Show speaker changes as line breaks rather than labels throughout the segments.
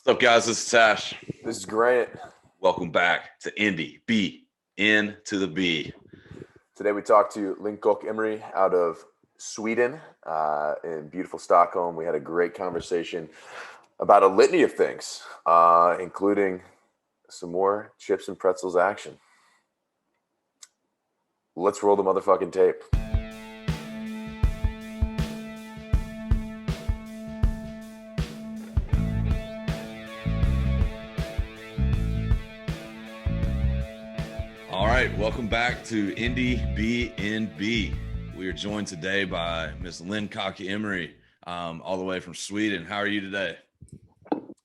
What's up, guys? This is Tash.
This is Grant.
Welcome back to Indy B, N to the B.
Today we talked to Linn Koch-Emmery out of Sweden in beautiful Stockholm. We had a great conversation about a litany of things, including some more chips and pretzels action. Let's roll the motherfucking tape.
All right, welcome back to Indiebnb. We are joined today by Miss Linn Koch-Emmery, all the way from Sweden. How are you today?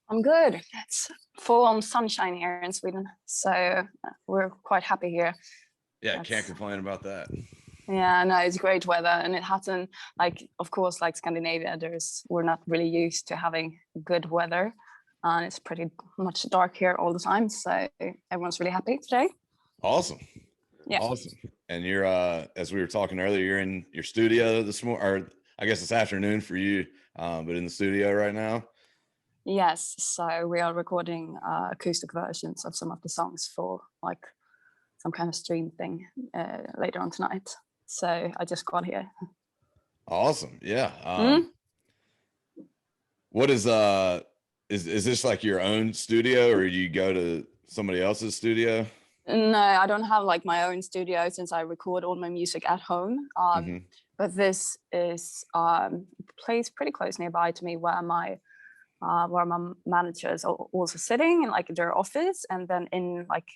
I'm good. It's full-on sunshine here in Sweden, so we're quite happy here.
Yeah, can't complain about that.
Yeah, no, it's great weather, and it hasn't, of course, like Scandinavia, we're not really used to having good weather, and it's pretty much dark here all the time, so everyone's really happy today.
Awesome.
Yeah.
Awesome. And you're, as we were talking earlier, you're in your studio this morning, or I guess it's afternoon for you, but in the studio right now.
Yes, so we are recording acoustic versions of some of the songs for like some kind of stream thing later on tonight. So I just got here.
Awesome. Yeah. What is this like your own studio, or do you go to somebody else's studio?
No, I don't have like my own studio since I record all my music at home. But this is a place pretty close nearby to me where my managers are also sitting in like their office, and then in like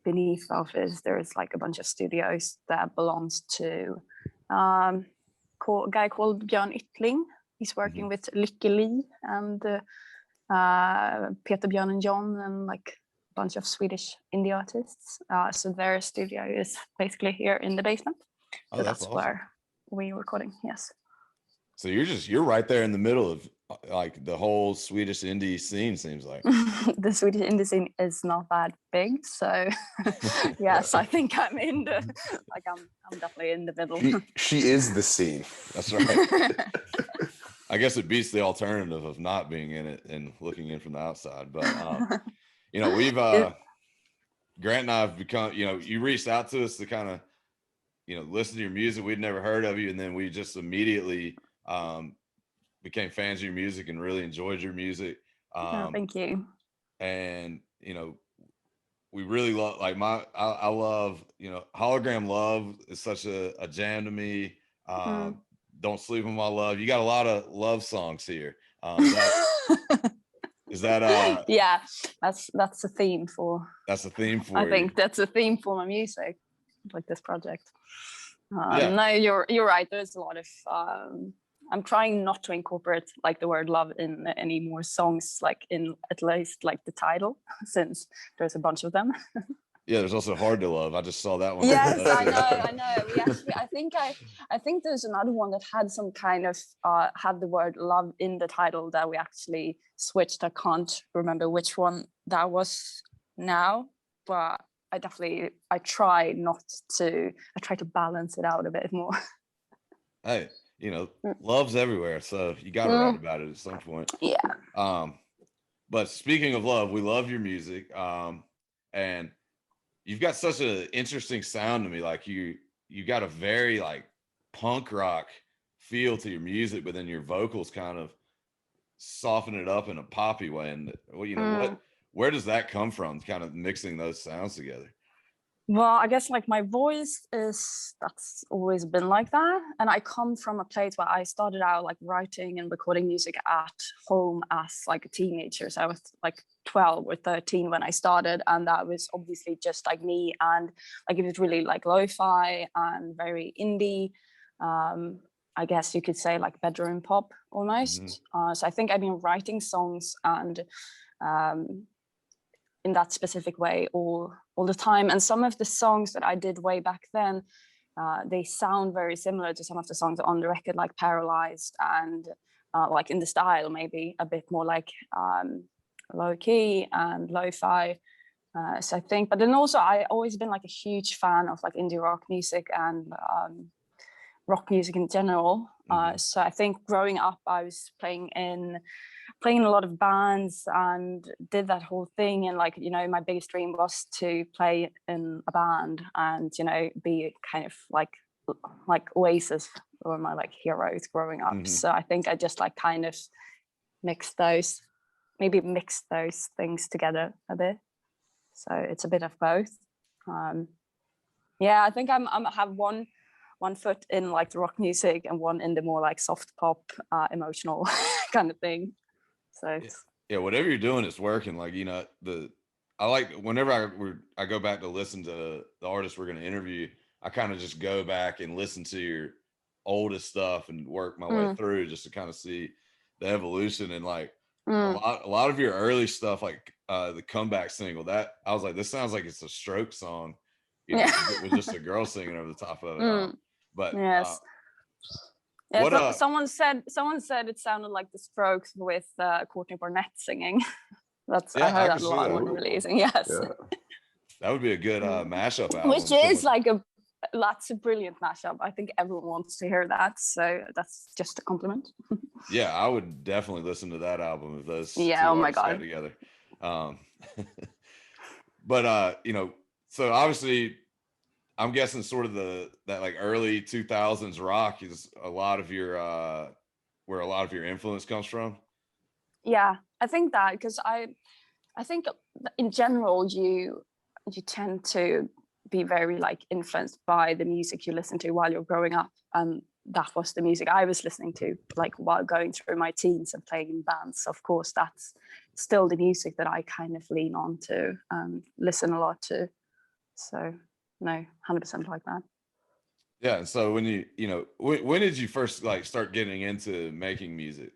beneath the office there's like a bunch of studios that belongs to a guy called Björn Yttling. He's working with Lykke Li and Peter Björn and John and like bunch of Swedish indie artists. So their studio is basically here in the basement. So that's awesome. Where we're recording. Yes.
So you're right there in the middle of like the whole Swedish indie scene, seems like.
The Swedish indie scene is not that big, so yes, I think I'm in the I'm definitely in the middle.
She is the scene.
That's right. I guess it beats the alternative of not being in it and looking in from the outside, but you know, we've Grant and I have become, you know, you reached out to us to kind of, you know, listen to your music. We'd never heard of you, and then we just immediately became fans of your music and really enjoyed your music.
Thank you.
And you know, we really love I love, you know, Hologram Love is such a jam to me. Don't Sleep on My Love. You got a lot of love songs here. Is that
yeah, that's a theme for
I
think that's a theme for my music, like this project. No, you're right, there's a lot of I'm trying not to incorporate like the word love in any more songs, like in at least like the title, since there's a bunch of them.
Yeah, there's also Hard to Love. I just saw that one.
Yes, I know. We actually, I think there's another one that had some kind of had the word love in the title that we actually switched. I can't remember which one that was now, but I try to balance it out a bit more.
Hey, you know, love's everywhere, so you got to write about it at some point.
Yeah.
But speaking of love, we love your music, and you've got such an interesting sound to me. Like you got a very like punk rock feel to your music, but then your vocals kind of soften it up in a poppy way. And well, you know, where does that come from? Kind of mixing those sounds together.
Well, I guess like my voice that's always been like that. And I come from a place where I started out like writing and recording music at home as like a teenager. So I was like 12 or 13 when I started, and that was obviously just like me, and like it was really like lo-fi and very indie. I guess you could say like bedroom pop almost. So I think I've been writing songs and in that specific way all the time, and some of the songs that I did way back then, they sound very similar to some of the songs on the record, like Paralyzed, and like in the style maybe a bit more like low key and lo-fi. So I think, but then also I always been like a huge fan of like indie rock music and rock music in general. So I think growing up I was playing in playing a lot of bands and did that whole thing. And like, you know, my biggest dream was to play in a band and, you know, be kind of like Oasis or my like heroes growing up. So I think I just like kind of mix those things together a bit. So it's a bit of both. Yeah, I think I have one foot in like the rock music and one in the more like soft pop, emotional kind of thing. So it's,
yeah, whatever you're doing, it's working. Like, you know, I like whenever I go back to listen to the artists we're going to interview, I kind of just go back and listen to your oldest stuff and work my way through just to kind of see the evolution. And like a lot of your early stuff, like the comeback single, that I was like, this sounds like it's a Stroke song, you know, it was just a girl singing over the top of it. But
yes. Yeah, someone said it sounded like the Strokes with Courtney Barnett singing. I heard that a lot when releasing. Yes,
that would be a good mashup album.
Which is like that's a brilliant mashup. I think everyone wants to hear that, so that's just a compliment.
Yeah, I would definitely listen to that album if those two
oh my
artists got
God.
together. But you know, so obviously I'm guessing sort of that like early 2000s rock is a lot of your where a lot of your influence comes from.
Yeah, I think that because I think in general you tend to be very like influenced by the music you listen to while you're growing up, and that was the music I was listening to like while going through my teens and playing in bands. So of course that's still the music that I kind of lean on to listen a lot to. So no, 100% like that.
Yeah. And so when you know, when did you first like start getting into making music?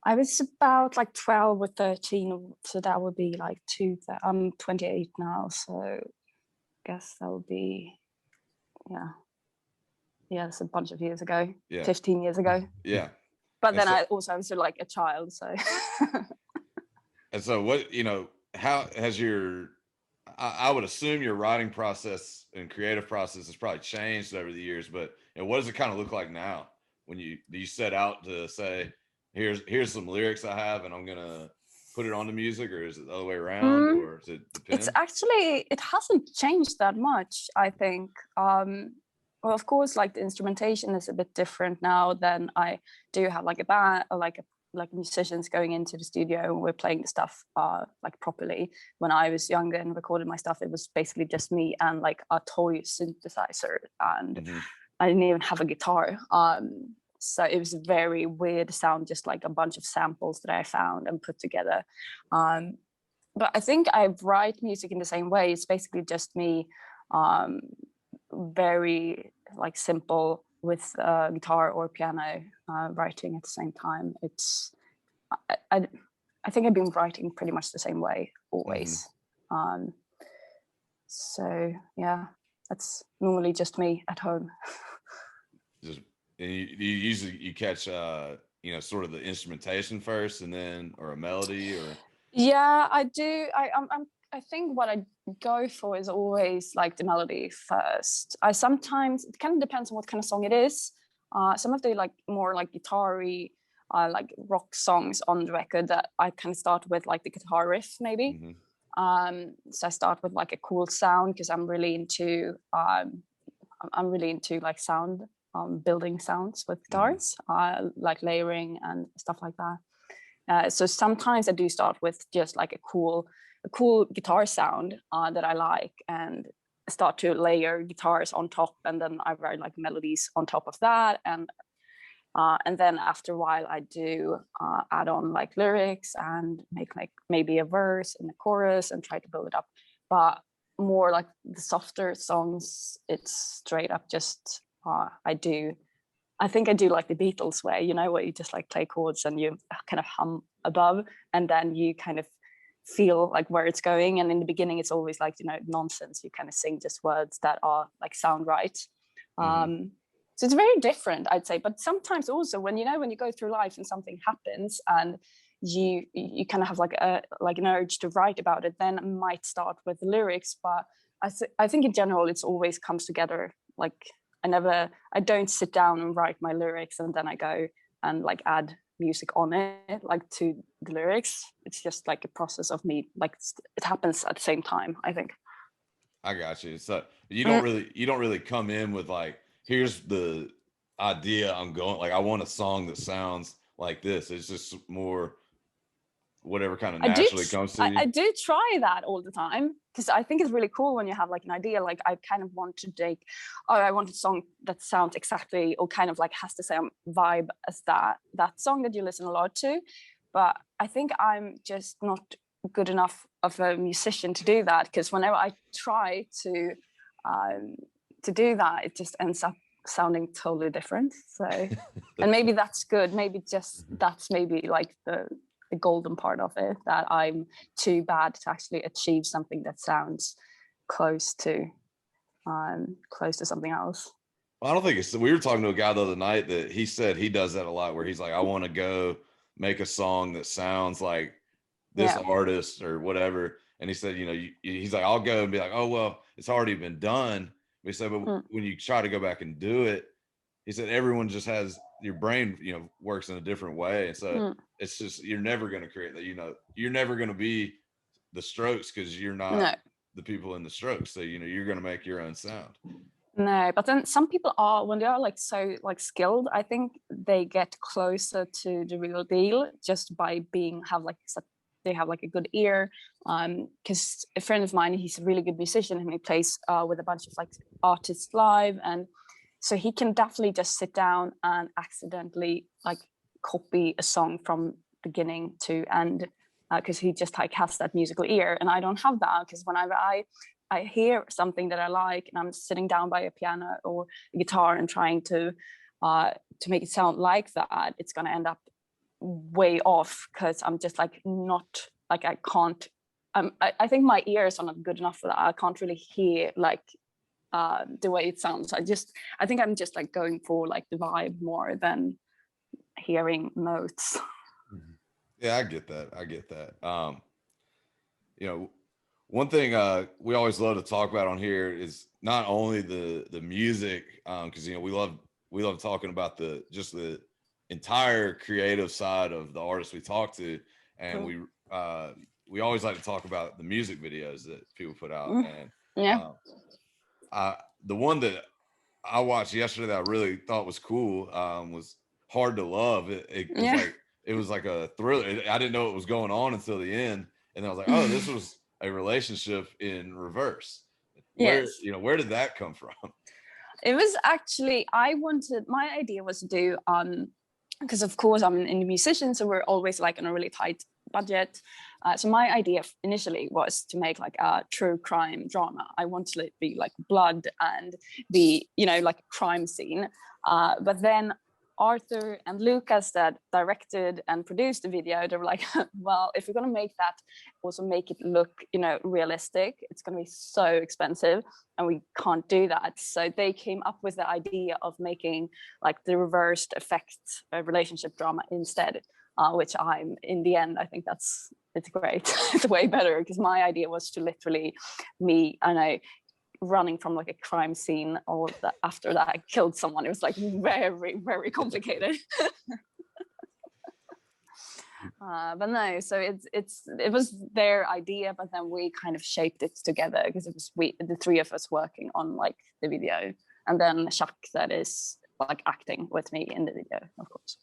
I was about like 12 or 13, so that would be like I'm 28 now, so I guess that would be it's a bunch of years ago, 15 years ago.
Yeah.
But then I was like a child, so.
And so what, you know, how has I would assume your writing process and creative process has probably changed over the years, but you know, what does it kind of look like now when do you set out to say, here's some lyrics I have and I'm gonna put it on the music, or is it the other way around, or does it depend?
It's actually, it hasn't changed that much, I think. Well, of course, like the instrumentation is a bit different now. Than I do have like a band or like musicians going into the studio and we're playing the stuff like properly. When I was younger and recorded my stuff, it was basically just me and like a toy synthesizer, and I didn't even have a guitar. So it was a very weird sound, just like a bunch of samples that I found and put together. But I think I write music in the same way. It's basically just me, very like simple with guitar or piano, writing at the same time. It's I think I've been writing pretty much the same way always. So yeah, that's normally just me at home.
And you usually catch you know, sort of the instrumentation first and then, or a melody, or
yeah, I do. I think what I go for is always like the melody first. I sometimes, it kind of depends on what kind of song it is. Some of the like more like guitar-y like rock songs on the record, that I kind of start with like the guitar riff maybe. So I start with like a cool sound because I'm really into like sound, building sounds with guitars, like layering and stuff like that. So sometimes I do start with just like a cool guitar sound that I like, and start to layer guitars on top, and then I write like melodies on top of that, and then after a while I do add on like lyrics and make like maybe a verse and a chorus and try to build it up. But more like the softer songs, it's straight up just I think I do like the Beatles way, you know, where you just like play chords and you kind of hum above, and then you kind of feel like where it's going. And in the beginning, it's always like, you know, nonsense. You kind of sing just words that are like sound right. So it's very different, I'd say. But sometimes also when you go through life and something happens and you kind of have like an urge to write about it, then I might start with the lyrics. But I think in general, it's always comes together. Like I don't sit down and write my lyrics and then I go and like add music on it, like to the lyrics. It's just like a process of me, like it happens at the same time, I think.
I got you. So you don't really come in with like, here's the idea I'm going, like I want a song that sounds like this. It's just more whatever kind of naturally comes to you.
I do try that all the time, because I think it's really cool when you have like an idea. Like I kind of want to take, I want a song that sounds exactly or kind of like has the same vibe as that song that you listen a lot to. But I think I'm just not good enough of a musician to do that, because whenever I try to do that, it just ends up sounding totally different. So and maybe that's good. Maybe just that's maybe like the golden part of it, that I'm too bad to actually achieve something that sounds close to something else.
Well, I don't think it's, we were talking to a guy the other night that he said he does that a lot, where he's like, I want to go make a song that sounds like this artist or whatever. And he said, you know, he's like, I'll go and be like, oh, well, it's already been done. But he said, but when you try to go back and do it, he said, everyone just has, your brain, you know, works in a different way. And so it's just, you're never going to create that, you know, you're never going to be the Strokes, because you're not the people in the Strokes. So, you know, you're going to make your own sound.
No, but then some people are, when they are like so like skilled, I think they get closer to the real deal just by have like a good ear. Because a friend of mine, he's a really good musician, and he plays with a bunch of like artists live, and so he can definitely just sit down and accidentally like copy a song from beginning to end, because he just like has that musical ear, and I don't have that. Because whenever I hear something that I like, and I'm sitting down by a piano or a guitar and trying to make it sound like that, it's going to end up way off, because I'm just like not like I can't. I think my ears are not good enough for that. I can't really hear like the way it sounds. I think I'm just like going for like the vibe more than hearing notes.
Yeah, I get that. You know, one thing we always love to talk about on here is not only the music, because you know we love talking about the entire creative side of the artists we talk to, and we always like to talk about the music videos that people put out. And the one that I watched yesterday that I really thought was cool was Hard to Love. It was like a thriller. I didn't know what was going on until the end, and I was like, oh, this was a relationship in reverse. Where did that come from?
It was actually, my idea was to do because of course I'm an indie musician, so we're always like on a really tight budget. So my idea initially was to make like a true crime drama. I wanted it to be like blood and be, you know, like a crime scene. But then Arthur and Lucas that directed and produced the video, they were like, well, if we're going to make that, also make it look, you know, realistic, it's going to be so expensive and we can't do that. So they came up with the idea of making like the reversed effect relationship drama instead, which in the end, I think it's great. It's way better, because my idea was to literally running from like a crime scene, or after that I killed someone. It was like very, very complicated. But no, so it was their idea, but then we kind of shaped it together, because it was the three of us working on like the video, and then Chuck that is like acting with me in the video, of course.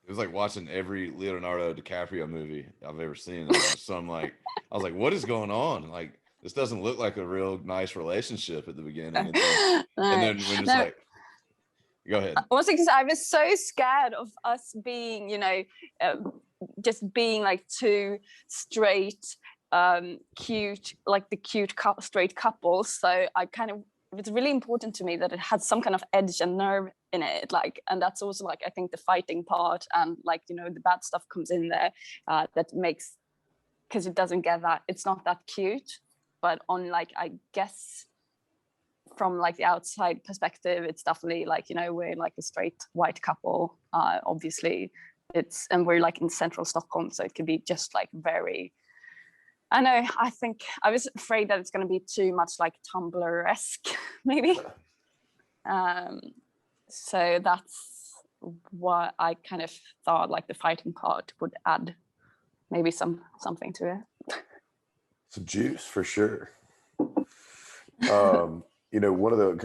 It was like watching every Leonardo DiCaprio movie I've ever seen. I was like, what is going on? Like, this doesn't look like a real nice relationship at the beginning. And then we're just like, go ahead.
Also, because I was so scared of us being, you know, just being like two straight, cute, like the cute straight couples. So it's really important to me that it had some kind of edge and nerve in it, like, and that's also like I think the fighting part, and like, you know, the bad stuff comes in there, that makes, because it doesn't get that, it's not that cute. But on like, I guess from like the outside perspective, it's definitely like, you know, we're like a straight white couple, obviously and we're like in central Stockholm, so it could be just like very, I know, I think I was afraid that it's going to be too much like Tumblr-esque maybe. So that's what I kind of thought like the fighting part would add maybe something to it.
Some juice for sure. You know, one of the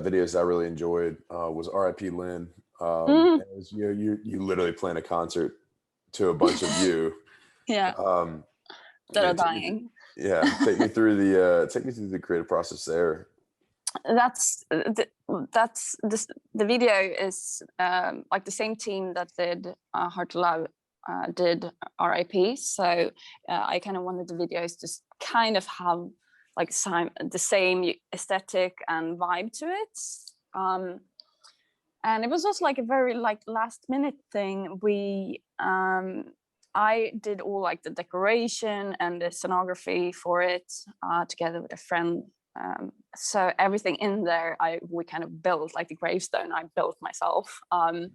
videos I really enjoyed was R.I.P. Linn. And it was, you know, you literally playing a concert to a bunch of you.
Yeah. That are dying.
Take me through the creative process there.
The video is like the same team that did Hard to Love did RIP. So I kind of wanted the videos to kind of have like the same aesthetic and vibe to it. And it was also like a very like last minute thing. I did all like the decoration and the scenography for it together with a friend. So everything in there, we kind of built, like the gravestone I built myself. And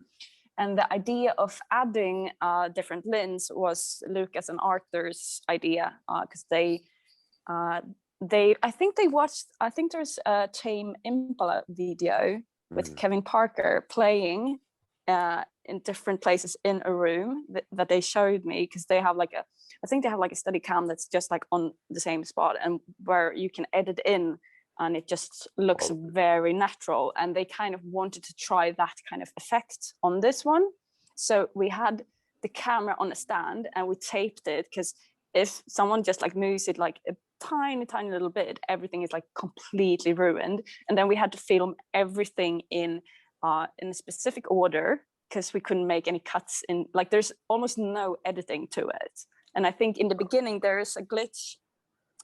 the idea of adding different Linns was Lucas and Arthur's idea, because I think there's a Tame Impala video with Kevin Parker playing in different places in a room that they showed me, because they have I think they have like a steady cam that's just like on the same spot and where you can edit in and it just looks very natural. And they kind of wanted to try that kind of effect on this one. So we had the camera on a stand and we taped it, because if someone just like moves it like a tiny little bit, everything is like completely ruined. And then we had to film everything in a specific order, because we couldn't make any cuts in, like there's almost no editing to it. And I think in the beginning there is a glitch,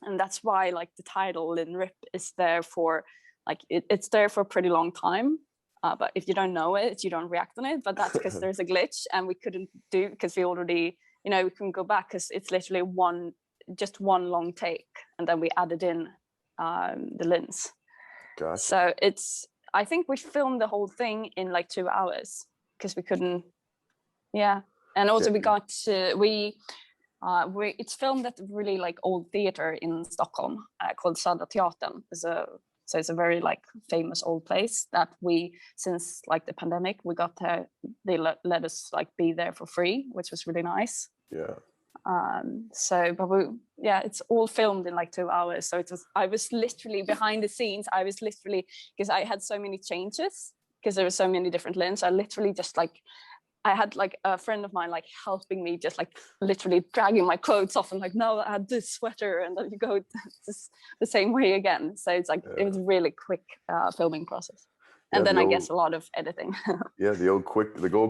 and that's why like the title Linn Rip is there for like it's there for a pretty long time. But if you don't know it, you don't react on it. But that's because there's a glitch and we couldn't do, because we already, you know, we couldn't go back because it's literally just one long take, and then we added in the Linns.
Gotcha.
So I think we filmed the whole thing in like 2 hours, because we couldn't. Yeah, and also it's filmed at a really like old theater in Stockholm called Södra Teatern. So it's a very like famous old place that since like the pandemic, we got there. They let us like be there for free, which was really nice.
Yeah.
It's all filmed in like 2 hours. So I was literally behind the scenes. Because I had so many changes, because there were so many different Linns. I literally just like, I had like a friend of mine like helping me, just like literally dragging my clothes off and like, no, I had this sweater, and then you go the same way again. So it's like it was a really quick filming process, and then I guess a lot of editing.
The old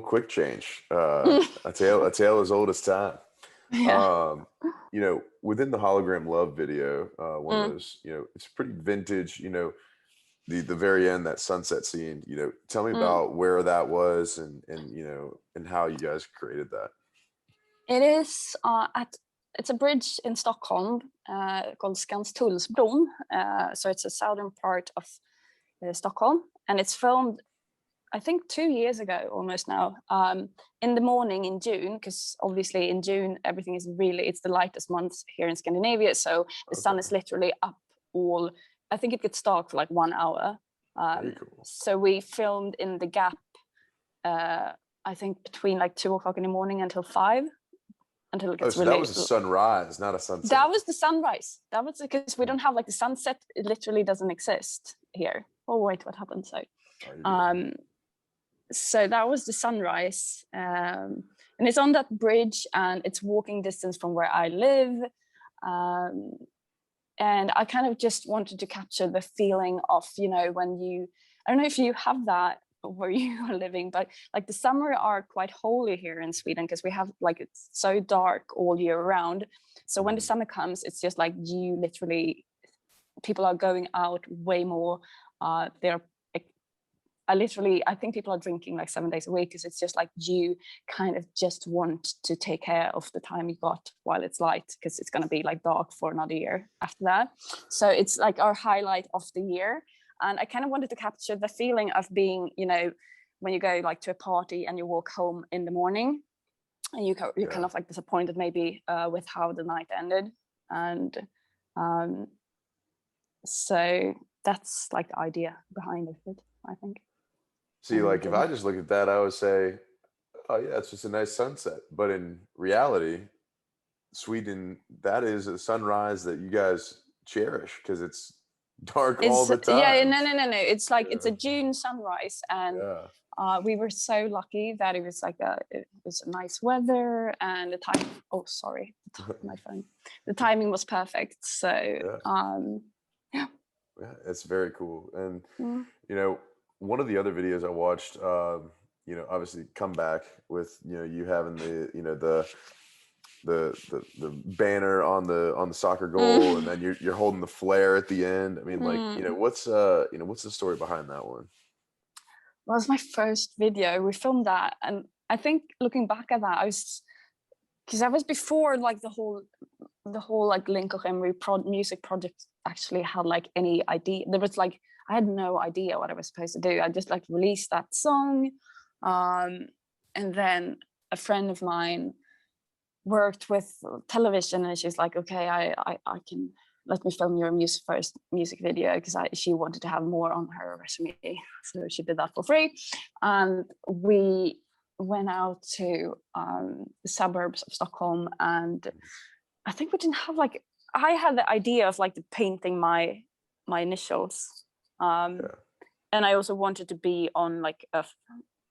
quick change. A tale as old as time. Yeah. You know, within the Hologram Love video, one of those, you know, it's pretty vintage. You know, the very end, that sunset scene, you know, tell me about where that was and you know, and how you guys created that.
It is it's a bridge in Stockholm called Skanstullsbron. So it's a southern part of Stockholm, and it's filmed I think 2 years ago almost now, in the morning in June, because obviously in June everything is it's the lightest month here in Scandinavia, so the sun is literally up I think it gets dark for like 1 hour. Cool. So we filmed in the gap, I think between like 2 o'clock in the morning until 5, until it gets
so that was a sunrise, not a sunset.
That was the sunrise. That was because we don't have like the sunset. It literally doesn't exist here. Oh wait, what happened? So that was the sunrise, and it's on that bridge, and it's walking distance from where I live. And I kind of just wanted to capture the feeling of, you know, I don't know if you have that where you are living, but like the summer are quite holy here in Sweden, because we have like, it's so dark all year round. So when the summer comes, it's just like people are going out way more. I think people are drinking like 7 days a week, because it's just like you kind of just want to take care of the time you got while it's light, because it's going to be like dark for another year after that. So it's like our highlight of the year. And I kind of wanted to capture the feeling of being, you know, when you go like to a party and you walk home in the morning and you're kind of like disappointed maybe with how the night ended. And so that's like the idea behind it, I think.
See, like if I just look at that, I would say oh yeah, it's just a nice sunset. But in reality, Sweden, that is a sunrise that you guys cherish because it's dark all
It's
the
yeah,
time.
no. It's like it's
Yeah.
a June sunrise, and
Yeah.
we were so lucky that it was like it was nice weather, and the time. Oh, sorry, my phone. The timing was perfect. So
Yeah.
yeah.
Yeah, it's very cool. And
Mm.
you know, one of the other videos I watched, you know, obviously come back with, you know, you having the, you know, the banner on the soccer goal, and then you're holding the flare at the end. I mean, like, you know, what's the story behind that one?
Well, it was my first video. We filmed that, and I think looking back at that, I was because that was before like the whole like Linn Koch-Emmery music project actually had like any idea. There was like I had no idea what I was supposed to do. I just like released that song, and then a friend of mine worked with television, and she's like, okay, I can let me film your first music video, because she wanted to have more on her resume, so she did that for free. And we went out to the suburbs of Stockholm, and I think we didn't have like I had the idea of like painting my initials, and I also wanted to be on like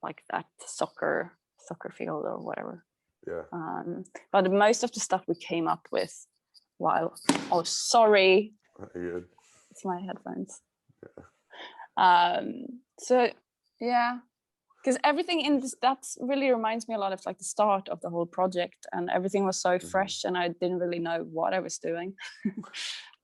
like that soccer field or whatever.
Yeah.
But most of the stuff we came up with while sorry,
Good.
it's my headphones.
Yeah.
So yeah, because everything in this that really reminds me a lot of like the start of the whole project, and everything was so fresh, and I didn't really know what I was doing.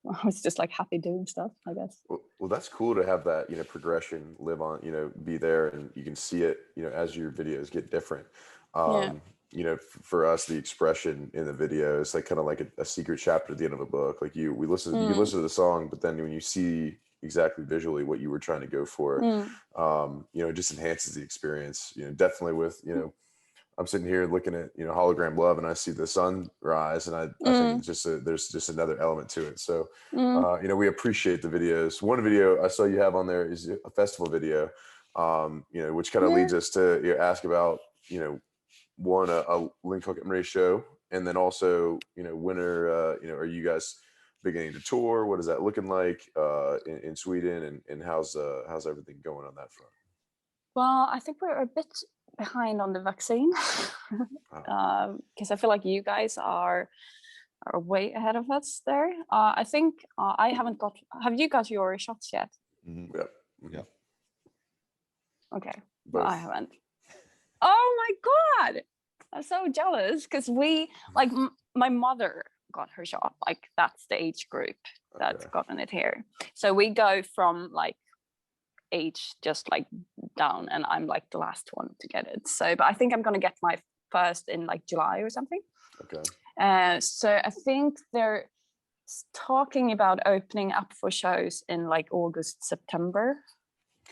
I was just like happy doing stuff, I guess.
Well, that's cool to have that, you know, progression live on, you know, be there, and you can see it, you know, as your videos get different.
Yeah.
You know, for us, the expression in the video is like kind of like a secret chapter at the end of a book. Like you can listen to the song, but then when you see exactly visually what you were trying to go for, you know, it just enhances the experience. You know, definitely with, you know, I'm sitting here looking at, you know, Hologram Love, and I see the sunrise, and I think it's just there's just another element to it. So, you know, we appreciate the videos. One video I saw you have on there is a festival video, you know, which kind of leads us to, you know, ask about, you know, a Linn Koch-Emmery show, and then also, you know, when are you know, are you guys beginning to tour? What is that looking like in Sweden, and how's everything going on that front?
Well, I think we're a bit behind on the vaccine, because I feel like you guys are way ahead of us there. I think I haven't got. Have you got your shots yet?
Yeah.
Yeah.
Okay,
Both.
well, I haven't. Oh my god, I'm so jealous, because we like my mother got her shot, like that's the age group that's gotten it here. So we go from like age just like down, and I'm like the last one to get it. So, but I think I'm gonna get my first in like July or something.
Okay.
So I think they're talking about opening up for shows in like August, September.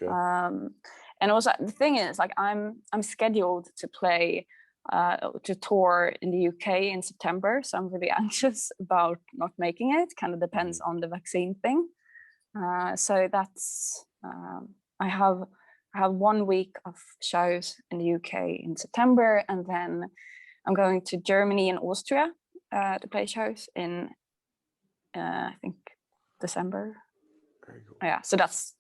Okay.
And also the thing is, like I'm scheduled to play to tour in the UK in September, so I'm really anxious about not making it. Kind of depends on the vaccine thing. So that's I have 1 week of shows in the UK in September, and then I'm going to Germany and Austria to play shows in I think December.
Very cool.
Yeah, so that's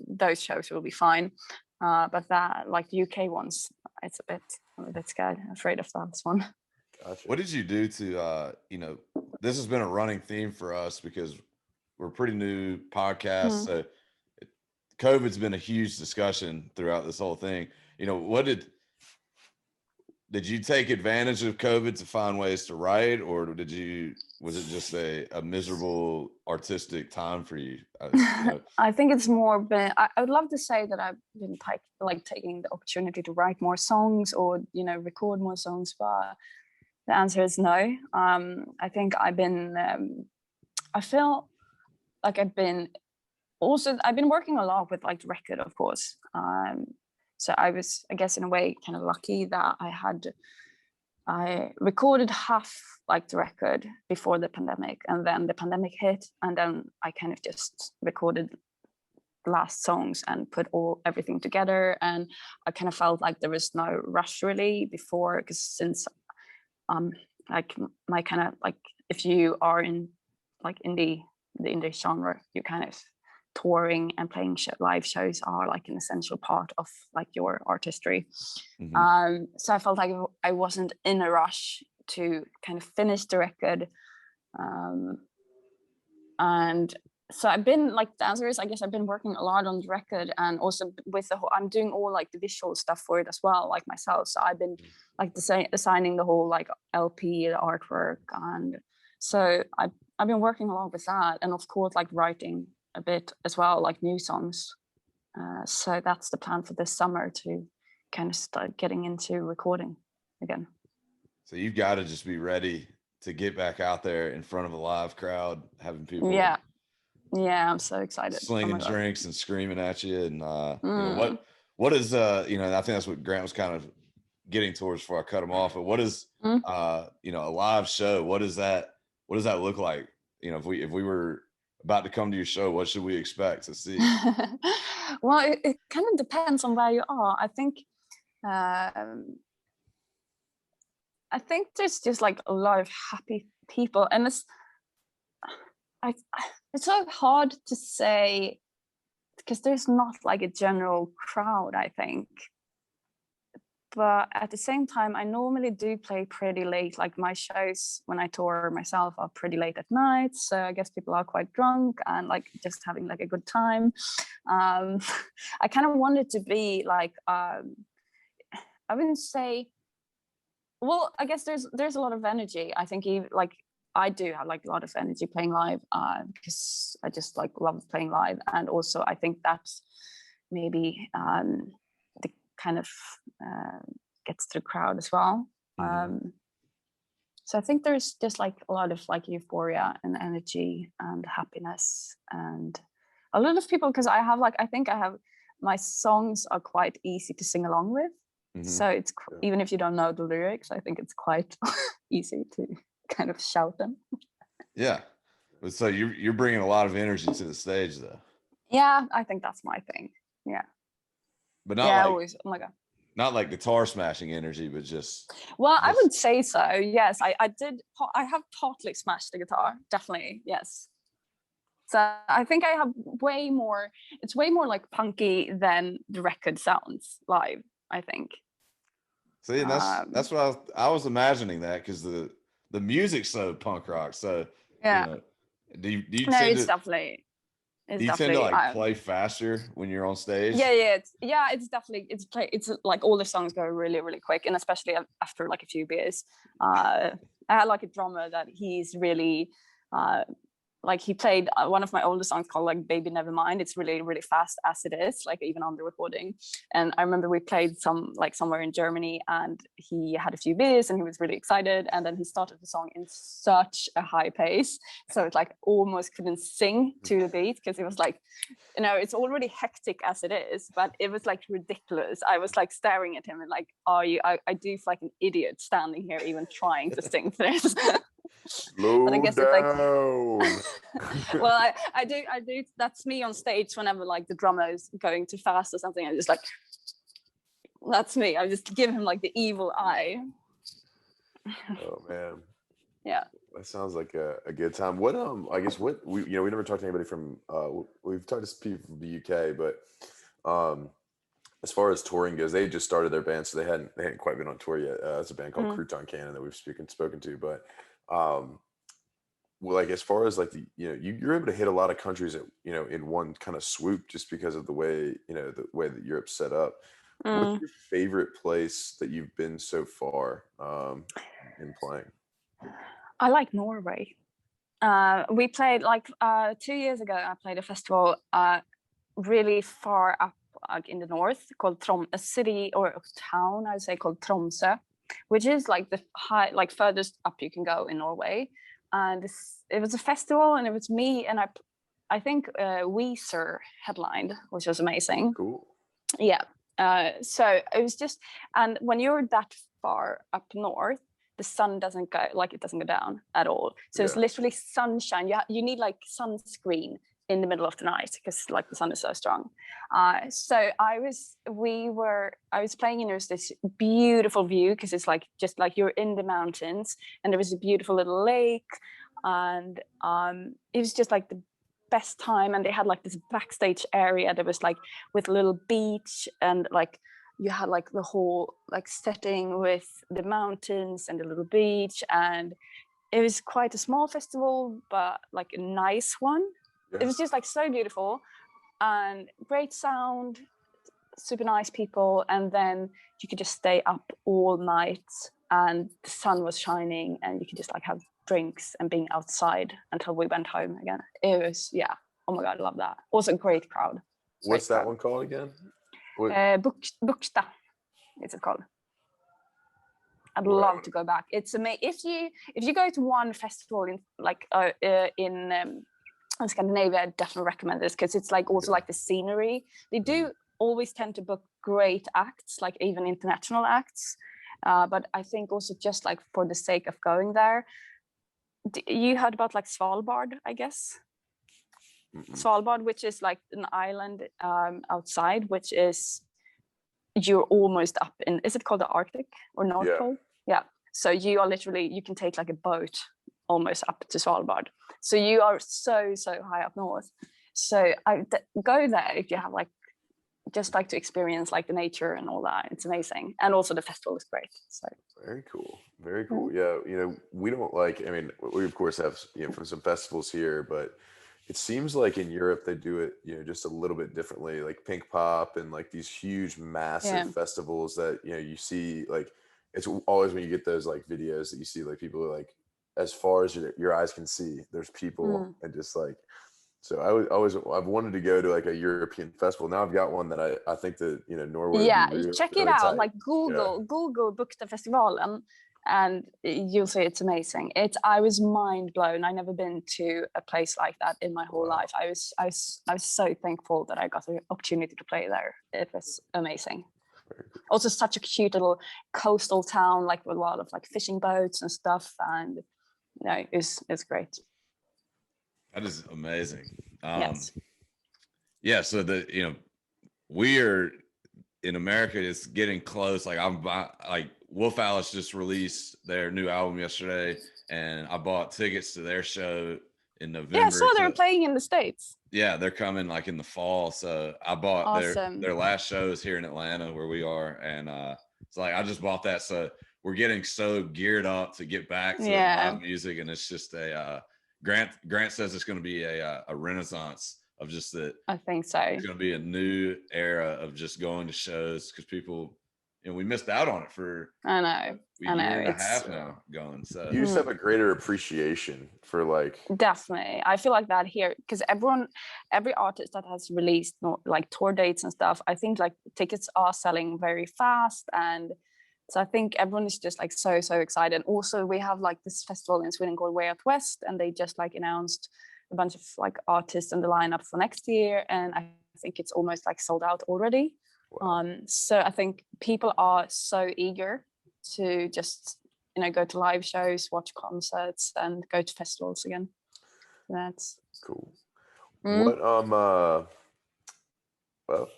those shows will be fine, but that like the UK ones, I'm a bit scared, afraid of that one.
Gotcha.
What did you do to you know, this has been a running theme for us because we're a pretty new podcast, so COVID's been a huge discussion throughout this whole thing. You know, what did you take advantage of COVID to find ways to write, or was it just a miserable artistic time for you? You know?
I think it's more been, I would love to say that I've been taking the opportunity to write more songs, or, you know, record more songs, but the answer is no. I think I've been, I feel like I've been working a lot with like the record, of course. So I was, I guess, in a way kind of lucky that I recorded half like the record before the pandemic, and then the pandemic hit, and then I kind of just recorded last songs and put everything together. And I kind of felt like there was no rush really before, because since like my kind of like, if you are in like the indie genre, you kind of touring and playing live shows are like an essential part of like your artistry. So I felt like I wasn't in a rush to kind of finish the record. And so I've been like, the answer is, I guess I've been working a lot on the record, and also with the whole, I'm doing all like the visual stuff for it as well, like myself. So I've been like designing the whole like LP, the artwork, and so I've been working a lot with that, and of course like writing a bit as well, like new songs. So that's the plan for this summer, to kind of start getting into recording again.
So you've got to just be ready to get back out there in front of a live crowd, having people.
Yeah, I'm so excited.
Slinging drinks and screaming at you, and you know, what is you know, and I think that's what Grant was kind of getting towards before I cut him off. But what is you know, a live show? What does that look like? You know, if we were about to come to your show, what should we expect to see?
Well, it kind of depends on where you are. I think there's just like a lot of happy people, and it's so hard to say because there's not like a general crowd, I think. But at the same time, I normally do play pretty late. Like my shows when I tour myself are pretty late at night. So I guess people are quite drunk and like just having like a good time. I kind of wanted to be like, I wouldn't say, well, I guess there's a lot of energy. I think even like I do have like a lot of energy playing live because I just like love playing live. And also I think that's maybe the kind of gets to the crowd as well. So I think there's just like a lot of like euphoria and energy and happiness, and a lot of people, because I think my songs are quite easy to sing along with. So it's even if you don't know the lyrics, I think it's quite easy to kind of shout them. Yeah.
So you're bringing a lot of energy to the stage, though.
Yeah, I think that's my thing. Yeah.
But not always. Oh my God. Not like guitar smashing energy, but just.
Well, I would say so. Yes, I did. I have partly smashed the guitar. Definitely, yes. So I think I have way more. It's way more like punky than the record sounds live, I think.
See, and that's what I was imagining, that because the music's so punk rock. So yeah, you know, do you
definitely.
Do you tend to like play faster when you're on stage?
Yeah, it's definitely it's like all the songs go really, really quick, and especially after like a few beers. I had like a drummer that he's really like he played one of my older songs called like Baby Nevermind. It's really, really fast as it is, like even on the recording. And I remember we played somewhere in Germany, and he had a few beers and he was really excited. And then he started the song in such a high pace. So it like almost couldn't sing to the beat, because it was like, you know, it's already hectic as it is, but it was like ridiculous. I was like staring at him and like, I do feel like an idiot standing here even trying to sing this.
But I guess down.
It's like well, I do that's me on stage whenever like the drummer is going too fast or something. I'm just like, that's me. I just give him like the evil eye.
Oh man.
Yeah.
That sounds like a good time. What I guess what we never talked to anybody from we've talked to people from the UK, but as far as touring goes, they just started their band, so they hadn't quite been on tour yet. It's a band called Crouton Cannon that we've spoken to, but well, like as far as like the you're able to hit a lot of countries in one kind of swoop, just because of the way that Europe's set up. What's your favorite place that you've been so far in playing?
I like Norway. We played like 2 years ago. I played a festival really far up in the north called a city or a town, I would say, called Tromsø, which is like the furthest up you can go in Norway. And it was a festival, and it was me and I think Weezer headlined, which was amazing.
Cool.
Yeah. So it was just, and when you're that far up north, the sun doesn't go down at all. So it's literally sunshine. You need like sunscreen in the middle of the night because like the sun is so strong. So I was playing, and there was this beautiful view because it's like just like you're in the mountains, and there was a beautiful little lake, and it was just like the best time. And they had like this backstage area that was like with a little beach, and like you had like the whole like setting with the mountains and the little beach, and it was quite a small festival, but like a nice one. Yeah. It was just like so beautiful and great sound, super nice people. And then you could just stay up all night, and the sun was shining, and you could just like have drinks and being outside until we went home again. It was, yeah. Oh my God, I love that. Also a great crowd.
What's that one called again?
Bukta, it's called. I'd love to go back. It's amazing. If you go to one festival in like in Scandinavia, I definitely recommend this because it's like also like the scenery. They do always tend to book great acts, like even international acts. But I think also just like for the sake of going there, you heard about like Svalbard, I guess. Svalbard, which is like an island outside, which is you're almost up in, is it called the Arctic or North Pole? Yeah. So you are literally, you can take like a boat almost up to Svalbard. So you are so high up north. So I go there if you have like, just like to experience like the nature and all that. It's amazing. And also the festival is great. So
very cool. Very cool. Yeah. You know, we don't like, I mean, we of course have, you know, from some festivals here, but it seems like in Europe they do it, you know, just a little bit differently, like Pink Pop and like these huge, massive festivals that, you know, you see like, it's always when you get those like videos that you see like people are like, as far as your eyes can see, there's people and just like, so I've wanted to go to like a European festival. Now I've got one that I think that, you know, Norway.
Yeah, check it out. Tight. Like Google Bukta Festival, and you'll see it's amazing. I was mind blown. I've never been to a place like that in my whole life. I was so thankful that I got the opportunity to play there. It was amazing. Also, such a cute little coastal town, like with a lot of like fishing boats and stuff, and you know, it's great.
That is amazing.
Yes.
Yeah. So we are in America. It's getting close. Like like Wolf Alice just released their new album yesterday, and I bought tickets to their show in November.
Yeah, so they're playing in the States.
Yeah, they're coming like in the fall. So I bought their last show is here in Atlanta where we are, and it's like I just bought that. So we're getting so geared up to get back to live music, and it's just a Grant says it's going to be a renaissance of just that.
I think so.
It's going to be a new era of just going to shows because people, you know, we missed out on it for a year and a half now going. So
you just have a greater appreciation for like.
Definitely, I feel like that here because every artist that has released like tour dates and stuff, I think like tickets are selling very fast, and so I think everyone is just like so excited. Also, we have like this festival in Sweden called Way Out West, and they just like announced a bunch of like artists in the lineup for next year, and I think it's almost like sold out already. Wow. So I think people are so eager to just, you know, go to live shows, watch concerts, and go to festivals again. That's
cool. What well,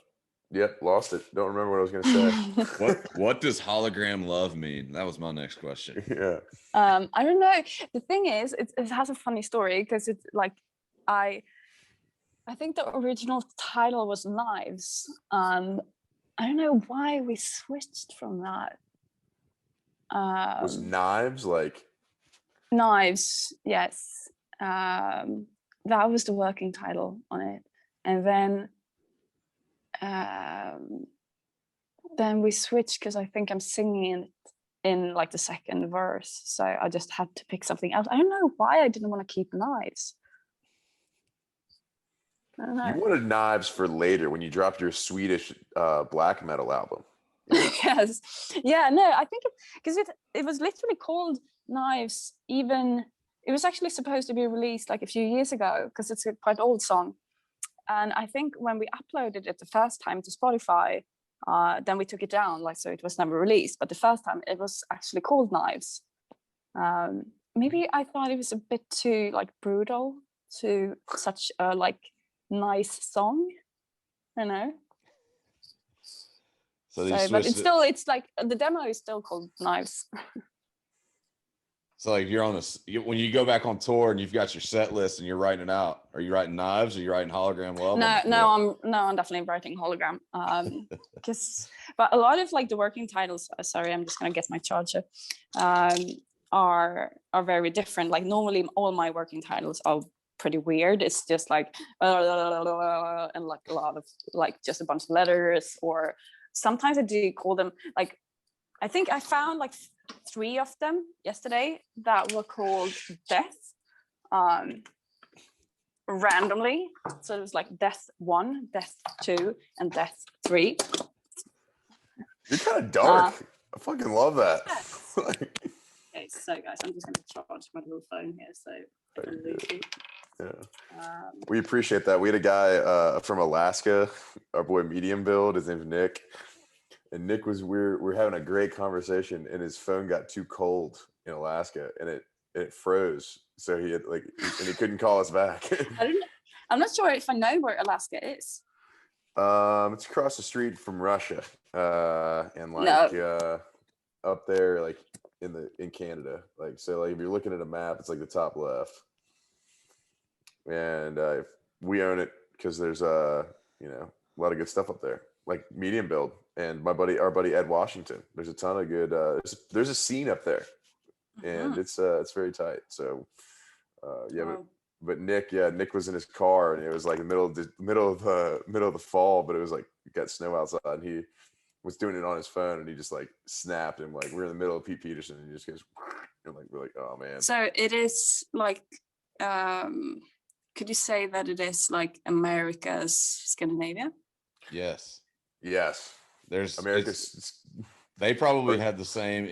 yep, lost it. Don't remember what I was going to
say. What does hologram love mean? That was my next question.
Yeah.
I don't know. The thing is, it has a funny story because it's like I think the original title was Knives. I don't know why we switched from that.
Was Knives like?
Knives, yes. That was the working title on it, and then we switched because I think I'm singing it in like the second verse, so I just had to pick something else. I don't know why I didn't want to keep Knives. I don't know.
You wanted Knives for later when you dropped your Swedish black metal album.
Yes. Yeah, no, I think because it was literally called Knives. Even it was actually supposed to be released like a few years ago because it's a quite old song. And I think when we uploaded it the first time to Spotify, then we took it down, like, so it was never released. But the first time it was actually called Knives. Maybe I thought it was a bit too like brutal to such a like nice song, you know.
So,
But it's like the demo is still called Knives.
So like you're on when you go back on tour and you've got your set list and you're writing it out, are you writing Knives or are you writing Hologram Love?
I'm definitely writing Hologram. But a lot of like the working titles, sorry, I'm just gonna get my charger, are very different. Like normally all my working titles are pretty weird. It's just like and like a lot of like just a bunch of letters, or sometimes I do call them like, I think I found like 3 of them yesterday that were called Death randomly. So it was like Death 1, Death 2, and Death 3.
You're kind of dark. I fucking love that.
Okay, so guys, I'm just going to charge my little phone here so I can lose you.
Yeah. We appreciate that. We had a guy from Alaska, our boy Medium Build. His name's Nick. And Nick we're having a great conversation, and his phone got too cold in Alaska, and it froze. So he couldn't call us back.
I'm not sure if I know where Alaska is.
It's across the street from Russia, and up there, like in Canada. Like, so like if you're looking at a map, it's like the top left, and we own it because there's a lot of good stuff up there, like Medium Build. And our buddy Ed Washington. There's a ton of good. There's a scene up there, and it's very tight. So, but Nick was in his car, and it was like the middle of the fall, but it was like it got snow outside, and he was doing it on his phone, and he just like snapped, and like we're in the middle of Pete Peterson, and he just goes, and like we're like, oh man.
So it is like, could you say that it is like America's Scandinavia?
Yes.
There's America's.
They probably had the same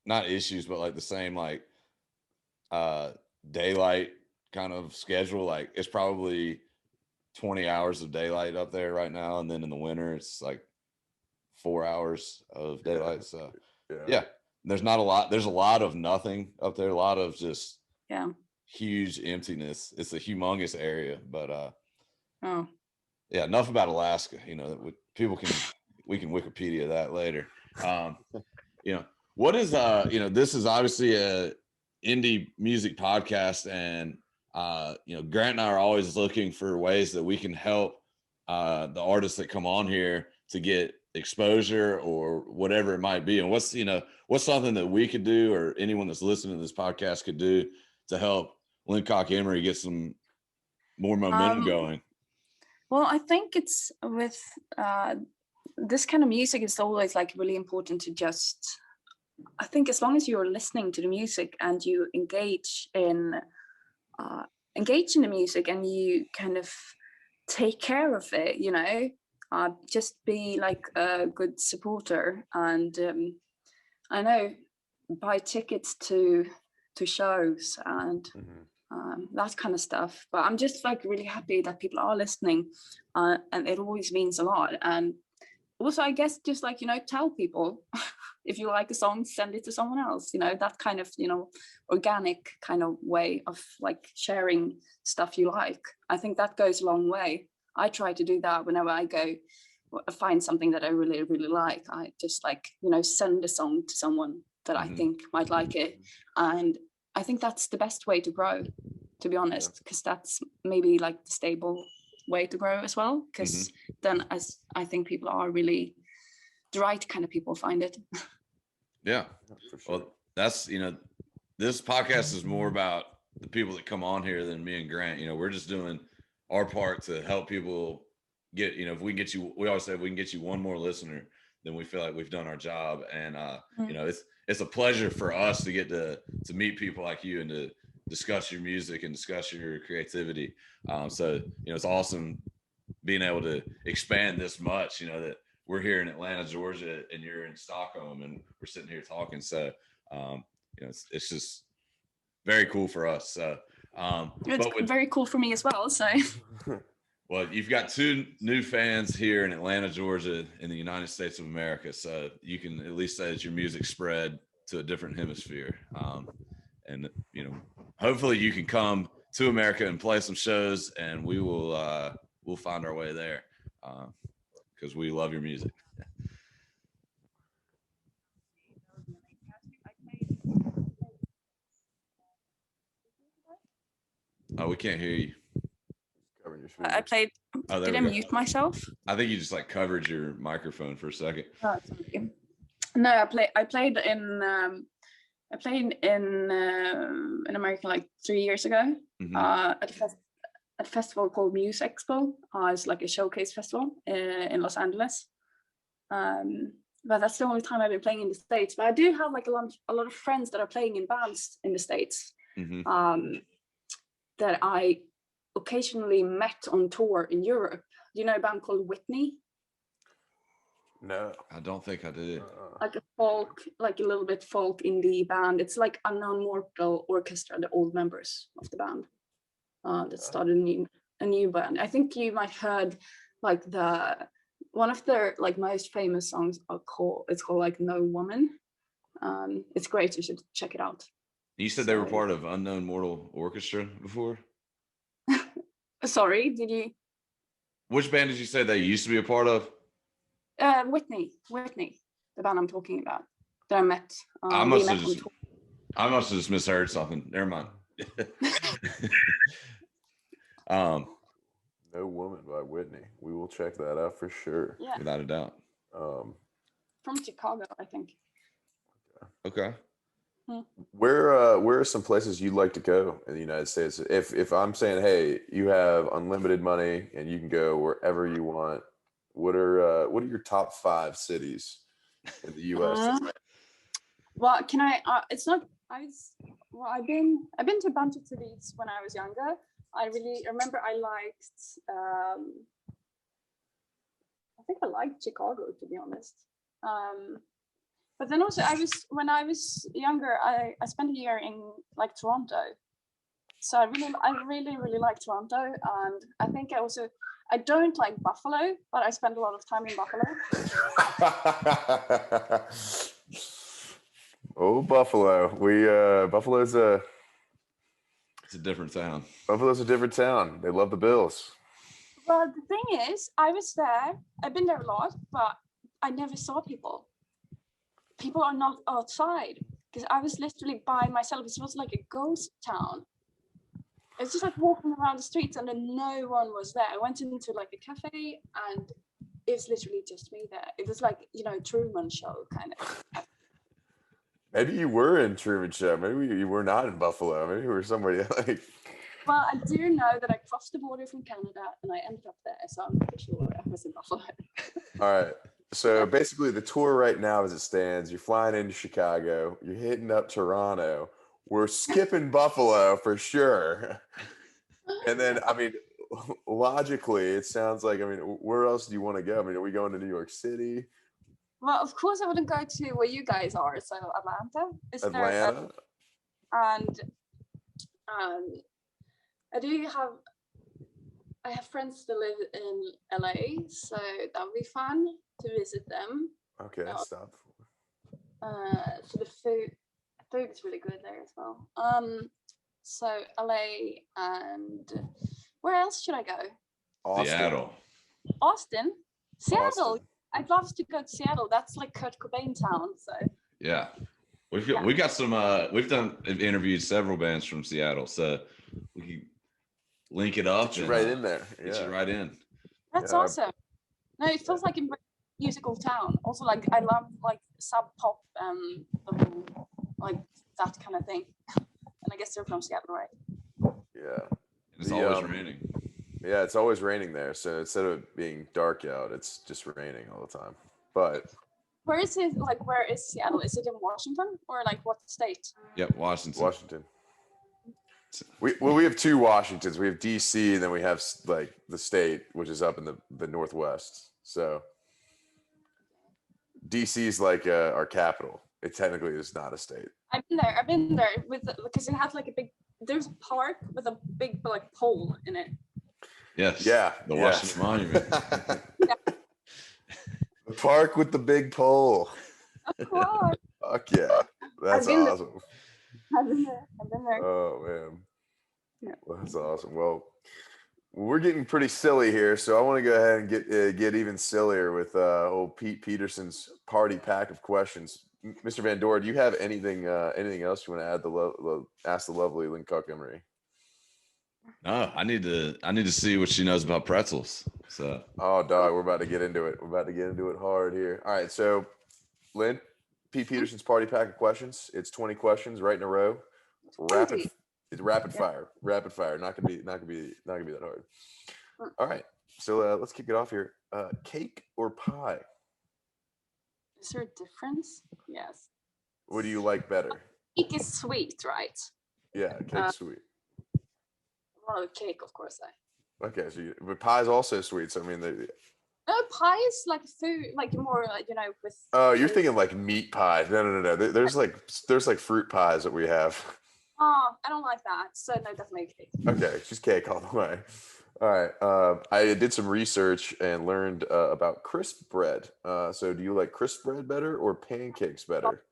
not issues, but like the same like daylight kind of schedule. Like it's probably 20 hours of daylight up there right now, and then in the winter it's like 4 hours of daylight. So yeah, there's not a lot. There's a lot of nothing up there. A lot of just huge emptiness. It's a humongous area, but yeah, enough about Alaska. We can Wikipedia that later. What is this is obviously a indie music podcast, and Grant and I are always looking for ways that we can help the artists that come on here to get exposure or whatever it might be. And what's something that we could do, or anyone that's listening to this podcast could do, to help Linn Koch-Emmery get some more momentum going?
Well, I think it's with this kind of music, it's always like really important to just, I think as long as you're listening to the music and you engage in the music and you kind of take care of it, just be like a good supporter, and I know, buy tickets to shows and that kind of stuff. But I'm just like really happy that people are listening, and it always means a lot. And also, I guess just like, tell people if you like a song, send it to someone else, that kind of, organic kind of way of like sharing stuff you like. I think that goes a long way. I try to do that whenever I go find something that I really, really like. I just like, send a song to someone that I think might like it. And I think that's the best way to grow, to be honest, because that's maybe like the stable way to grow as well, because then as I think people are really the right kind of people find it.
Yeah, for sure. Well, that's this podcast is more about the people that come on here than me and Grant. We're just doing our part to help people get, if we can get you, we always say if we can get you one more listener, then we feel like we've done our job. And it's a pleasure for us to get to meet people like you and to discuss your music and discuss your creativity. So it's awesome being able to expand this much, that we're here in Atlanta, Georgia, and you're in Stockholm, and we're sitting here talking. So it's just very cool for us. So
it's very cool for me as well. So
well, you've got 2 new fans here in Atlanta, Georgia, in the United States of America. So you can at least say that your music spread to a different hemisphere. And hopefully you can come to America and play some shows, and we'll find our way there because we love your music. Oh, we can't hear you.
I played.
Oh,
Did I mute myself?
I think you just like covered your microphone for a second.
Oh, sorry. No, I played in in America like 3 years ago.
Mm-hmm.
At a festival called Muse Expo. It's like a showcase festival in Los Angeles. But that's the only time I've been playing in the States. But I do have like a lot of friends that are playing in bands in the States.
Mm-hmm.
That I occasionally met on tour in Europe. Do you know a band called Whitney?
No,
I don't think I did.
Like a folk, like a little bit folk indie band. It's like Unknown Mortal Orchestra, the old members of the band that started a new band. I think you might heard like one of their like most famous songs it's called like No Woman. It's great. You should check it out.
You said they were part of Unknown Mortal Orchestra before?
Sorry, did you?
Which band did you say they used to be a part of?
Whitney, the band I'm talking about that I met.
I must have just misheard something. Never mind.
No Woman by Whitney. We will check that out for sure.
Yeah,
without a doubt.
From Chicago, I think.
Okay.
Where are some places you'd like to go in the United States? If I'm saying, hey, you have unlimited money and you can go wherever you want, what are your top 5 cities in the U.S.?
Well, can I? It's not. I've been to a bunch of cities when I was younger. I really remember I liked. I think I liked Chicago, to be honest. But then also when I was younger, I spent a year in like Toronto. So I really like Toronto, and I think I don't like Buffalo, but I spent a lot of time in Buffalo.
Oh, Buffalo. Buffalo's
it's a different town.
Buffalo's a different town. They love the Bills.
Well, the thing is, I was there. I've been there a lot, but I never saw people. People are not outside because I was literally by myself. It was like a ghost town. It's just like walking around the streets and then no one was there. I went into like a cafe and it was literally just me there. It was like, Truman Show kind of.
Maybe you were in Truman Show. Maybe you were not in Buffalo. Maybe you were somewhere like.
Well, I do know that I crossed the border from Canada and I ended up there, so I'm pretty sure I was in Buffalo.
All right. So basically, the tour right now, as it stands, you're flying into Chicago. You're hitting up Toronto. We're skipping Buffalo for sure. And then, I mean, logically, it sounds like, where else do you want to go? Are we going to New York City?
Well, of course, I wouldn't go to where you guys are. So Atlanta.
Atlanta.
And I have friends that live in LA, so that would be fun to visit them.
Okay, stop.
So the food is really good there as well. So LA, and where else should I go?
Austin.
Seattle.
Austin? Seattle.
Austin.
I'd love to go to Seattle. That's like Kurt Cobain town. So
yeah, we got some. We've interviewed several bands from Seattle, so we can link it up.
Get you right in there.
Get you right in.
That's awesome. No, it feels like a musical town. Also, like I love like sub pop and like that kind of thing. And I guess they're from Seattle, right?
Yeah.
It's always raining.
Yeah, it's always raining there. So instead of being dark out, it's just raining all the time. But
where is it? Like, where is Seattle? Is it in Washington or like what state?
Yep, Washington.
We have 2 Washingtons. We have DC, and then we have like the state, which is up in the Northwest. So DC is like our capital. It technically is not a state. I've
been there because it has like there's a park with a big like pole in it.
Yes.
Yeah.
The Washington Monument.
Yeah.
The park with the big pole.
Of course.
Fuck yeah. That's awesome.
I've been there.
Oh man. Well, that's awesome. Well, we're getting pretty silly here, so I want to go ahead and get even sillier with old Pete Peterson's party pack of questions. Mr. Van Doren, do you have anything else you want to add? Ask the lovely Linn Koch-Emmery.
No, I need to see what she knows about pretzels. So,
oh, dog, we're about to get into it. We're about to get into it hard here. All right, so Linn, Pete Peterson's party pack of questions. It's 20 questions right in a row. It's rapid fire. Rapid fire. Not gonna be that hard. All right. So let's kick it off here. Cake or pie?
Is there a difference? Yes.
What do you like better?
Cake is sweet, right?
Yeah, cake's sweet.
Well, cake, of course.
Okay, so but pie's also sweet. So I mean,
No, pie is like food, like more, with.
Oh, you're thinking like meat pie. No. There's like fruit pies that we have.
Oh, I don't like that. So no, definitely cake.
Okay, she's cake all the way. All right. I did some research and learned about crisp bread. So do you like crisp bread better or pancakes better?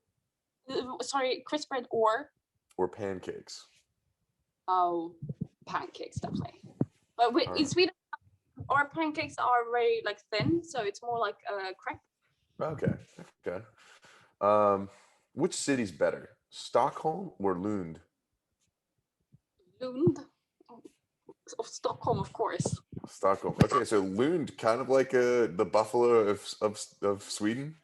Sorry, crisp bread or
pancakes?
Oh, pancakes definitely. But in Sweden, our pancakes are very like thin, so it's more like a crepe.
Okay. Which city's better, Stockholm or Lund?
Lund. Of Stockholm, of course.
Stockholm. Okay, so Lund, kind of like the Buffalo of Sweden.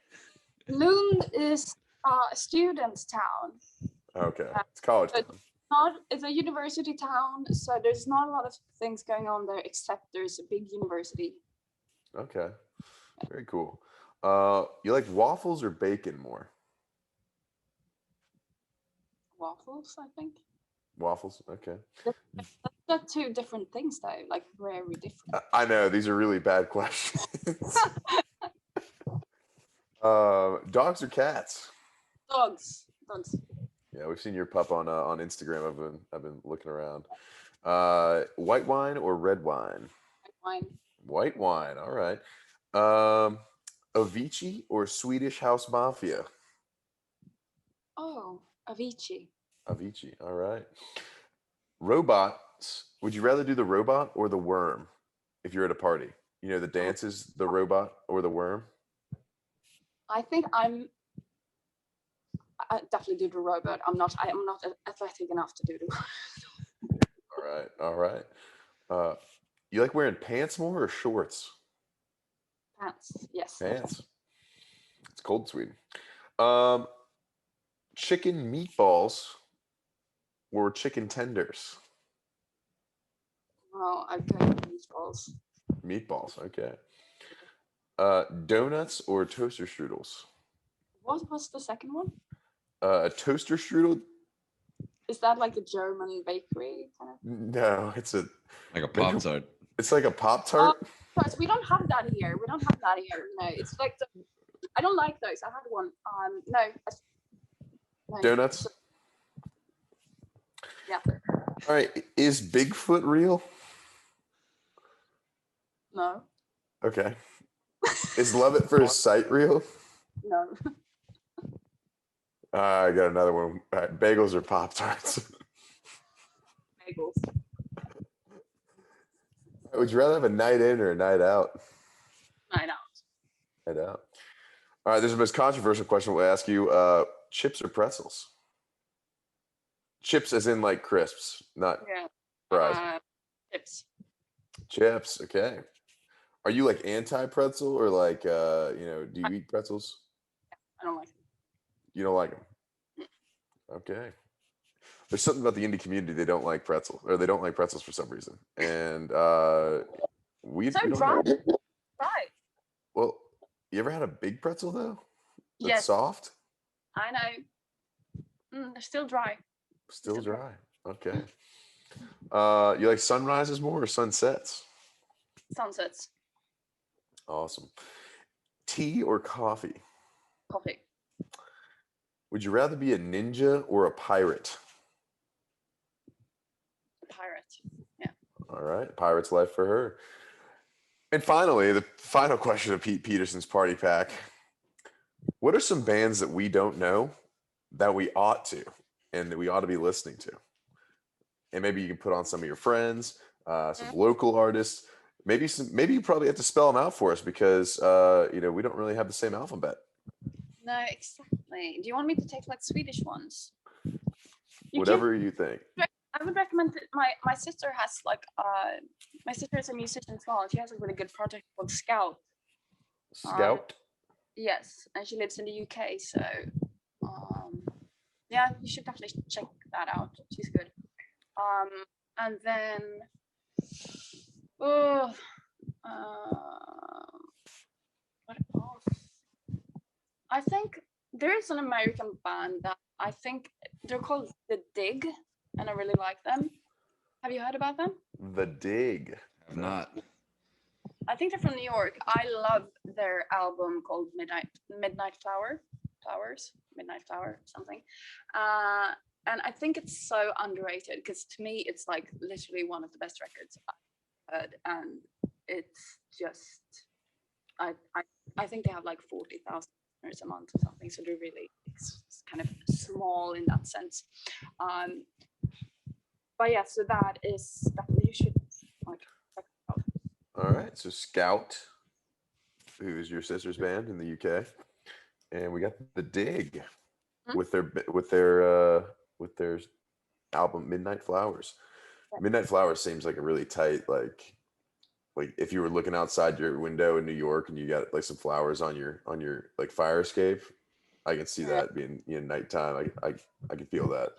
Lund is a student's town.
Okay, it's college town.
It's a university town, so there's not a lot of things going on there except there's a big university.
Okay, very cool. You like waffles or bacon more?
Waffles, I think.
Waffles, okay.
They're two different things, though, like very different.
I know, these are really bad questions. Dogs or cats?
Dogs.
Yeah, we've seen your pup on Instagram. I've been looking around. White wine or red wine?
White wine.
White wine. All right. Avicii or Swedish House Mafia?
Oh, Avicii.
Avicii. All right. Robots. Would you rather do the robot or the worm if you're at a party? You know, the dances, the robot or the worm?
I think I definitely do the robot. I am not athletic enough to do the
robot. All right. You like wearing pants more or shorts?
Pants, yes.
Pants. It's cold in Sweden. Chicken meatballs or chicken tenders?
Oh, I go with meatballs.
Meatballs, okay. Donuts or toaster strudels?
What was the second one?
A toaster strudel.
Is that like a German bakery kind of?
No, it's
like a Pop-Tart.
It's like a Pop-Tart.
We don't have that here. No, it's like I don't like those. I had one. No.
Donuts.
Yeah.
All right. Is Bigfoot real?
No.
Okay. Is Love at First Sight real?
No.
I got another one. All right, bagels or Pop-Tarts?
Bagels.
Would you rather have a night in or a night out?
Night out.
Night out. All right, this is the most controversial question we'll ask you. Chips or pretzels? Chips as in like crisps, not fries.
Chips.
Chips, okay. Are you like anti-pretzel or like, do you eat pretzels?
I don't like them.
You don't like them? Okay. There's something about the indie community. They don't like pretzels, or they don't like pretzels for some reason. And we don't
dry.
know.
Right.
Well, you ever had a big pretzel though? That's
yes.
Soft?
I know. They're still dry.
Still dry. Okay. You like sunrises more or sunsets?
Sunsets.
Awesome. Tea or coffee?
Coffee.
Would you rather be a ninja or a pirate?
A pirate. Yeah.
All right. Pirate's life for her. And finally, the final question of Pete Peterson's party pack. What are some bands that we don't know that we ought to and that we ought to be listening to? and maybe you can put on some of your friends, some local artists. Maybe you probably have to spell them out for us because we don't really have the same alphabet.
No, exactly. Do you want me to take like Swedish ones?
Whatever you think.
I would recommend that my sister has like my sister is a musician as well. She has a really good project called Scout.
Scout.
Yes, and she lives in the UK, so yeah, you should definitely check that out. She's good. And then what else? I think there is an American band that I think they're called The Dig, and I really like them. Have you heard about them?
The Dig.
Have not.
I think they're from New York. I love their album called Midnight Flower, something. And I think it's so underrated because to me it's like literally one of the best records I've heard, and it's just I think they have like 40,000 listeners a month or something, so they're really it's kind of small in that sense. But yeah, so that is definitely you should like check it out.
All right, so Scout, who is your sister's band in the UK, and we got The Dig with their album Midnight Flowers.
Yeah.
Midnight Flowers seems like a really tight like if you were looking outside your window in New York and you got like some flowers on your like fire escape. I can see that being nighttime. I can feel that.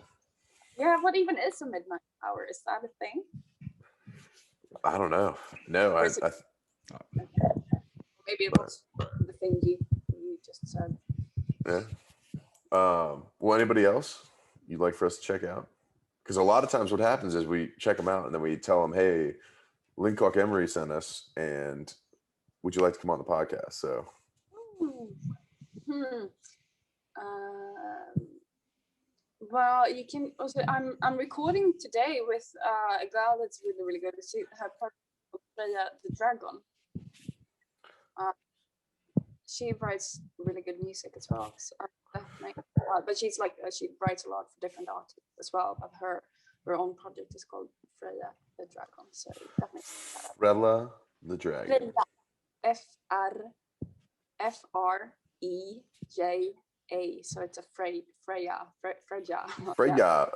Yeah, what even is a midnight hour? Is that a thing?
I don't know. No,
maybe it was the thing you just said.
Yeah. Well, anybody else you'd like for us to check out? Because a lot of times what happens is we check them out and then we tell them, hey, Linn Koch-Emmery sent us, and would you like to come on the podcast? So.
Well, you can also. I'm recording today with a girl that's really really good. Her project is Freya the Dragon. She writes really good music as well. So but she writes a lot for different artists as well. But her own project is called Freya the Dragon. So definitely.
Freya the Dragon.
FREJA. So it's a Freya.
Freya.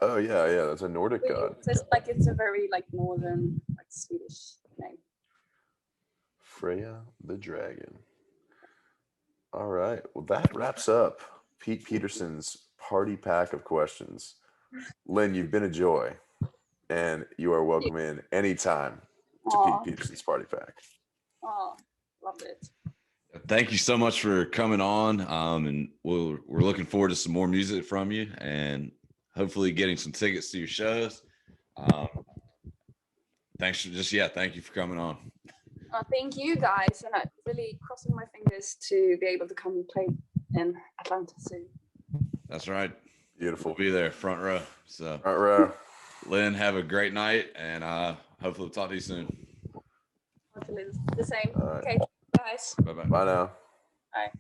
Oh yeah. That's a Nordic god.
It's a very like northern like Swedish name.
Freya the Dragon. All right. Well, that wraps up Pete Peterson's party pack of questions. Linn, you've been a joy, and you are welcome in anytime to Pete Peterson's party pack.
Oh, loved it.
Thank you so much for coming on. And we're looking forward to some more music from you, and hopefully getting some tickets to your shows. Thank you for coming on.
Thank you guys, and I'm really crossing my fingers to be able to come and play in Atlanta soon.
That's right.
Beautiful.
We'll be there, front row. So,
front row.
Linn, have a great night, and hopefully we'll talk to you soon.
Hopefully the same.
Right.
Okay, guys.
Bye-bye.
Bye now.
Bye.